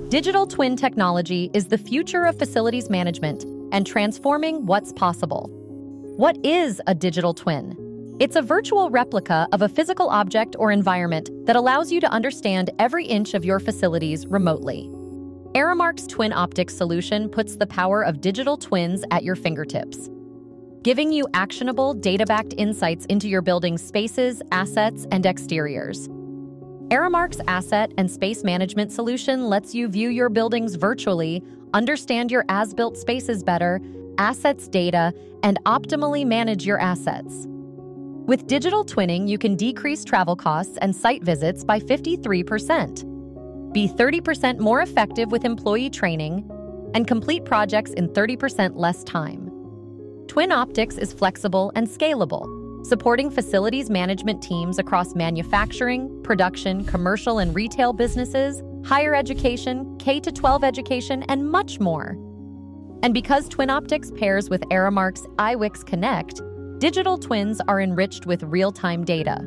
Digital twin technology is the future of facilities management and transforming what's possible. What is a digital twin? It's a virtual replica of a physical object or environment that allows you to understand every inch of your facilities remotely. Aramark's Twin Optics solution puts the power of digital twins at your fingertips, giving you actionable, data-backed insights into your building's spaces, assets, and exteriors. Aramark's Asset and Space Management solution lets you view your buildings virtually, understand your as-built spaces better, assets data, and optimally manage your assets. With digital twinning, you can decrease travel costs and site visits by 53%, be 30% more effective with employee training, and complete projects in 30% less time. Twin Optics is flexible and scalable, supporting facilities management teams across manufacturing, production, commercial and retail businesses, higher education, K-12 education, and much more. And because Twin Optics pairs with Aramark's iWix Connect, digital twins are enriched with real-time data,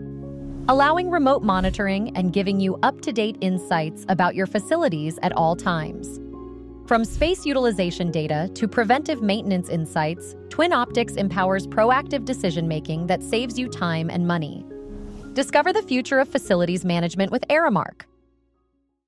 allowing remote monitoring and giving you up-to-date insights about your facilities at all times. From space utilization data to preventive maintenance insights, Twin Optics empowers proactive decision-making that saves you time and money. Discover the future of facilities management with Aramark.